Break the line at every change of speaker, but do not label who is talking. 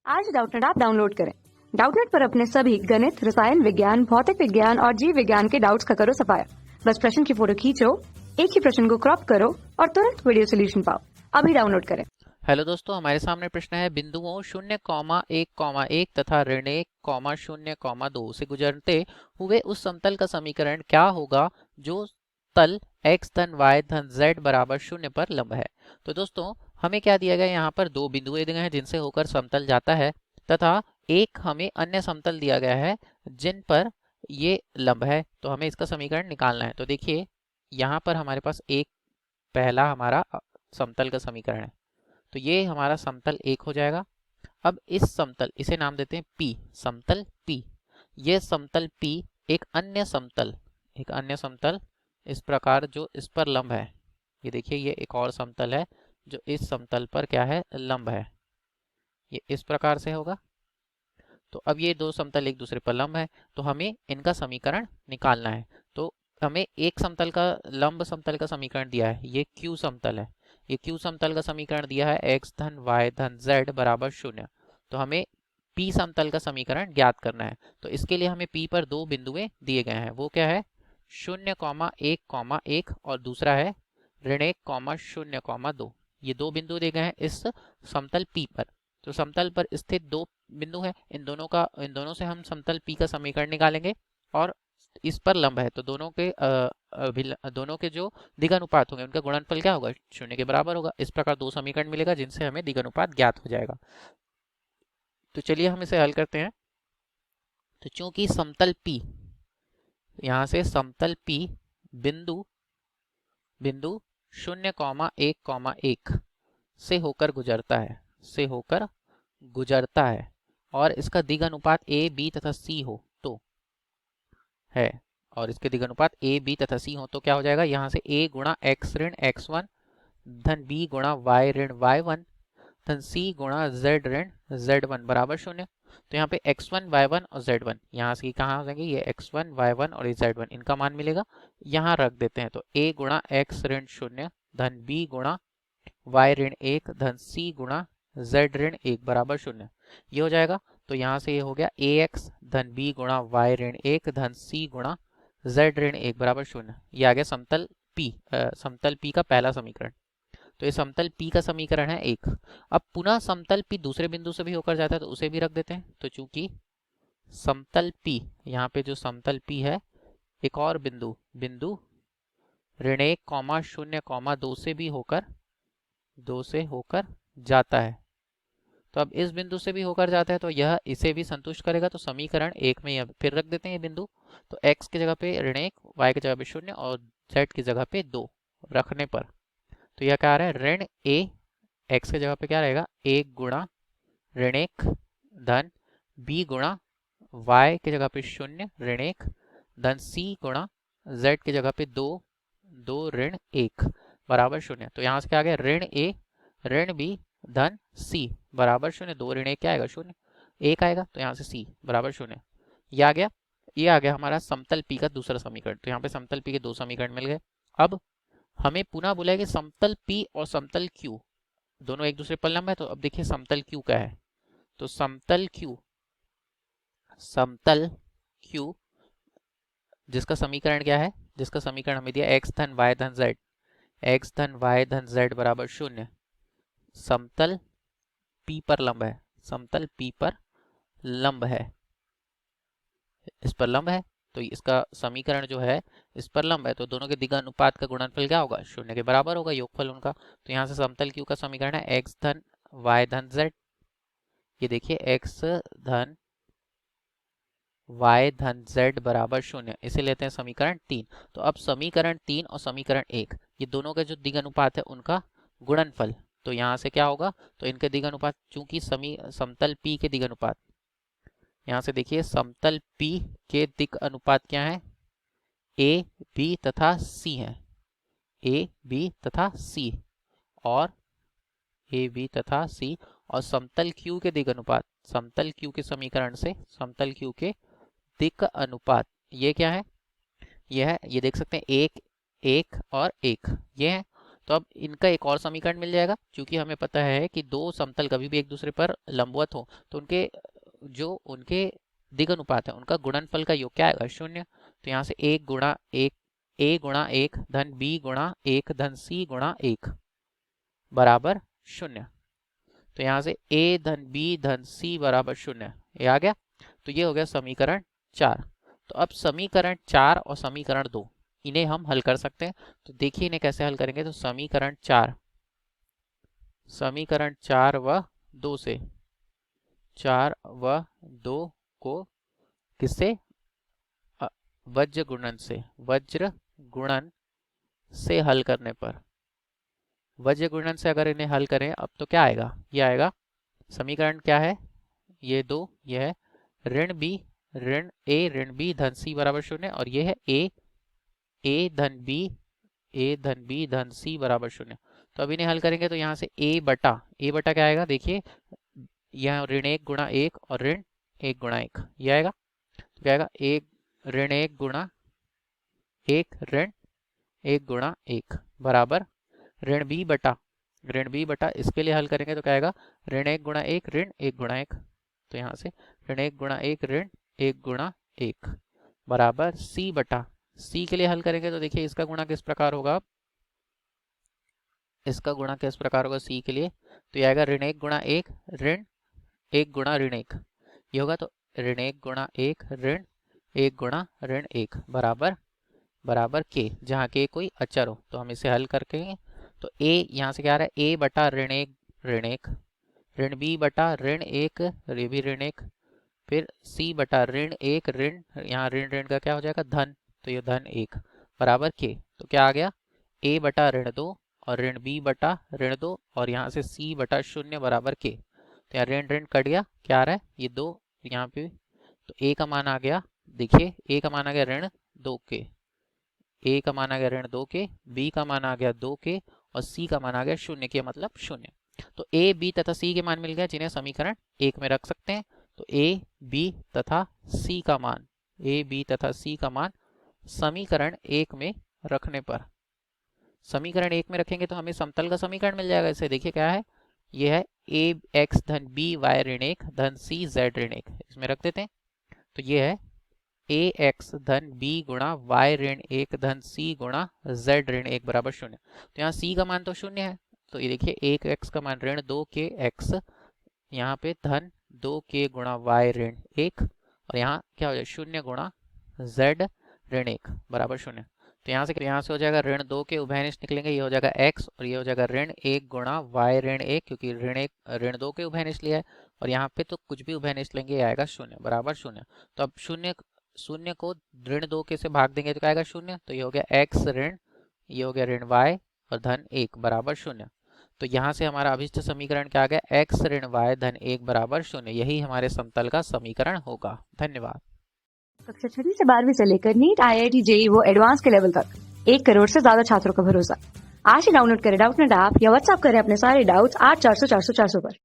आज Doubtnut app download करें। Doubtnut पर अपने सभी गणित, रसायन विज्ञान, भौतिक विज्ञान और जीव विज्ञान के डाउट्स का करो सफाया। बस प्रश्न की फोटो खींचो, एक ही प्रश्न को क्रॉप करो और तुरंत वीडियो सोल्यूशन पाओ। अभी डाउनलोड करें।
हेलो दोस्तों, हमारे सामने प्रश्न है बिंदुओं 0,1,1 तथा ऋण 1,0,2 से गुजरते हुए उस समतल का समीकरण क्या होगा जो तल x धन y धन z बराबर 0 पर लंब है। तो दोस्तों हमें क्या दिया गया है, यहाँ पर दो बिंदु दिए गए हैं जिनसे होकर समतल जाता है तथा एक हमें अन्य समतल दिया गया है जिन पर ये लंब है। तो हमें इसका समीकरण निकालना है। तो देखिए यहाँ पर हमारे पास एक पहला हमारा समतल का समीकरण है। तो ये हमारा समतल एक हो जाएगा। अब इस समतल, इसे नाम देते हैं P, समतल P। ये समतल P एक अन्य समतल इस प्रकार जो इस पर लंब है, ये देखिए ये एक और समतल है जो इस समतल पर क्या है, लंब है। ये इस प्रकार से होगा। तो अब ये दो समतल एक दूसरे पर लंब है तो हमें इनका समीकरण निकालना है। तो हमें एक समतल का, लंब समतल का समीकरण दिया है, ये Q समतल है। ये Q समतल का समीकरण दिया है x धन y धन z बराबर 0। तो हमें P समतल का समीकरण ज्ञात करना है। तो इसके लिए हमें P पर दो बिंदुएं दिए गए हैं। वो क्या है, 0,1,1 और दूसरा है ऋण 1,0,2। ये दो बिंदु दिए गए हैं इस समतल P पर। तो समतल पर स्थित दो बिंदु है, इन दोनों से हम समतल P का समीकरण निकालेंगे और इस पर लंब है तो दोनों के जो दिगानुपात होंगे उनका गुणनफल क्या होगा, 0 के बराबर होगा। इस प्रकार दो समीकरण मिलेगा जिनसे हमें दिगानुपात ज्ञात हो जाएगा। तो चलिए हम इसे हल करते हैं। तो चूंकि समतल P, यहाँ से समतल P बिंदु 0,1,1 से होकर गुजरता है और इसका दिगानुपात A, B तथा C हो तो है, और इसके दिगानुपात A, B तथा C हो तो क्या हो जाएगा, यहाँ से A गुणा x ऋण x1 धन B गुणा y ऋण y1 धन C गुणा z ऋण z1 बराबर 0। तो यहाँ पे x1 y1 और z1 यहाँ से कहाँ हो जाएंगे, ये x1 y1 और ये z1, इनका मान मिलेगा, यहाँ रख देते हैं। तो A गुणा x ऋण 0 धन B गुणा y ऋण 1 धन C गुणा z ऋण 1 बराबर 0, ये हो जाएगा। तो यहाँ से ये हो गया ax धन b गुणा y ऋण 1 धन c गुणा z ऋण 1 बराबर 0। ये आ गया समतल P का पहला समीकरण। तो ये समतल P का समीकरण है एक। अब पुनः समतल P दूसरे बिंदु से भी होकर जाता है तो उसे भी रख देते हैं। तो चूंकि समतल P, यहाँ पे जो समतल P है, एक और बिंदु ऋण 1,0,2 से भी होकर जाता है। तो अब इस बिंदु से भी होकर जाता है तो यह इसे भी संतुष्ट करेगा। तो समीकरण एक में फिर रख देते हैं ये बिंदु। तो x की जगह पे ऋण 1, y की जगह पे 0 और z की जगह पे 2 रखने पर तो यह क्या आ रहा है, ऋण a, x की जगह पे क्या रहेगा, 1 गुणा ऋण 1 धन b गुणा y की जगह पे 0 ऋण 1 धन c गुणा z की जगह पे 2 ऋण 1 बराबर 0। तो यहाँ से क्या आ गया, ऋण a ऋण b धन c बराबर 0। 2 ऋण 1 क्या आएगा, 0, 1 आएगा। तो यहाँ से c बराबर 0, ये आ गया हमारा समतल P का दूसरा समीकरण। तो यहाँ पे समतल P के दो समीकरण मिल गए। अब हमें पुनः बोला है कि समतल P और समतल Q दोनों एक दूसरे पर लंब है। तो अब देखिए समतल Q क्या है। तो समतल Q जिसका समीकरण क्या है, जिसका समीकरण हमें दिया x धन y धन z बराबर 0, समतल P पर लंब है, इस पर लंब है। तो इसका समीकरण जो है इस पर लंब है तो दोनों के दिगानुपात का गुणनफल क्या होगा, 0 के बराबर होगा, योगफल उनका। तो यहाँ से समतल Q का समीकरण है x धन y धन z। ये देखिए x धन y धन z बराबर 0, इसे लेते हैं समीकरण 3। तो अब समीकरण 3 और समीकरण 1 ये दोनों के जो दिगानुपात है उनका गुणनफल। तो यहाँ से क्या होगा, तो इनके दिगानुपात, चूंकि समतल P के दिगानुपात, यहाँ से देखिए समतल P के दिग अनुपात क्या है, A, B तथा C है, A, B तथा C और A, B तथा C। और समतल Q के दिग अनुपात, समतल Q के समीकरण से समतल Q के दिग अनुपात ये क्या है, ये है, ये देख सकते हैं 1, 1 और 1 ये है। तो अब इनका एक और समीकरण मिल जाएगा, क्योंकि हमें पता है कि दो समतल कभी भी एक दूसरे पर लंबवत हो तो उनके दिग अनुपात है उनका गुणनफल का योग क्या आएगा, शून्य। तो यहाँ से एक गुणा एक, ए गुणा एक धन बी गुणा एक धन सी गुणा एक बराबर शून्य। तो यहाँ से a धन b धन c बराबर शून्य, ये आ गया। तो ये हो गया समीकरण 4। तो अब समीकरण 4 और समीकरण 2 इन्हें हम हल कर सकते हैं। तो देखिए इन्हें कैसे हल करेंगे। तो समीकरण 4 व 2 से 4 व 2 को किससे, वज्र गुणन से हल करने पर, वज्र गुणन से अगर इन्हें हल करें अब तो क्या आएगा, ये आएगा समीकरण क्या है, ये 2, ये है ऋण बी ऋण ए ऋण बी धन सी बराबर शून्य, और ये है ए धन बी धन सी बराबर शून्य। तो अब इन्हें हल करेंगे तो यहाँ से ए बटा क्या आएगा, देखिए यहाँ ऋण 1 गुणा 1 और ऋण 1 गुणा 1 ये आएगा। तो क्या आएगा, एक ऋण 1 गुणा 1 ऋण 1 गुणा 1 बराबर ऋण बी बटा इसके लिए हल करेंगे तो क्या आएगा, ऋण 1 गुणा 1 ऋण 1 गुणा 1। तो यहाँ से ऋण 1 गुणा 1 ऋण 1 गुणा 1 बराबर सी बटा, सी के लिए हल करेंगे तो देखिए इसका गुणा किस प्रकार होगा, सी के लिए। तो ये आएगा ऋण 1 गुणा 1 ऋण 1 गुणा ऋण 1, ये होगा। तो ऋण 1 गुणा 1 ऋण 1 गुणा ऋण 1 बराबर के, जहाँ के कोई अचर हो। तो हम इसे हल करके तो a यहाँ से क्या आ रहा है, a बटा ऋण 1 ऋण b बटा ऋण 1 ये भी ऋण 1, फिर c बटा ऋण 1 ऋण, यहाँ ऋण का क्या हो जाएगा धन, तो ये धन 1 बराबर के। तो क्या आ गया, a बटा ऋण 2 और ऋण b बटा ऋण 2 और यहाँ से c बटा 0 बराबर के। तो यहाँ ऋण कट गया, क्या आ रहा है ये 2 यहाँ पे। तो a का मान आ गया, देखिए a का मान आ गया ऋण 2 के, a का मान आ गया ऋण 2 के, b का मान आ गया 2 के और c का मान आ गया 0 के, मतलब 0। तो a b तथा c के मान मिल गया जिन्हें समीकरण 1 में रख सकते हैं। तो a b तथा c का मान समीकरण 1 में रखने पर, समीकरण 1 में रखेंगे तो हमें समतल का समीकरण मिल जाएगा। इसे देखिए क्या है, ये है a x धन b y ऋण 1 धन c z ऋण 1, इसमें रख देते हैं। तो ये है ax धन b गुणा y ऋण 1 धन c गुणा z ऋण 1 बराबर 0। तो यहाँ c का मान तो 0 है, तो ये देखिए 1x का मान ऋण 2 के x, यहाँ पे धन 2 के गुणा y ऋण 1 और यहाँ क्या हो जाए 0 गुणा z ऋण 1 बराबर 0। तो यहाँ से हो जाएगा ऋण 2 के उभयनिष्ठ निकलेंगे, ये हो जाएगा x और ये हो जाएगा ऋण 1 गुणा y ऋण 1, क्योंकि ऋण 2 के उभयनिष्ठ लिया है और यहाँ पे तो कुछ भी उभयनिष्ठ लेंगे, ये आएगा 0 बराबर 0। तो अब 0 को ऋण 2 के से भाग देंगे तो क्या आएगा 0। तो ये हो गया x ऋण, ये हो गया ऋण y और धन 1 बराबर 0। तो यहाँ से हमारा अभिष्ट समीकरण क्या आ गया, x ऋण y धन 1 बराबर 0। यही हमारे समतल का समीकरण होगा। धन्यवाद।
कक्षा 6वीं से 12वीं से लेकर नीट, IIT, JEE वो एडवांस के लेवल तक 1 करोड़ से ज्यादा छात्रों का भरोसा। आज ही डाउनलोड करें डाउटनेट ऐप या व्हाट्सएप करें अपने सारे डाउट्स 8400 400 400 पर।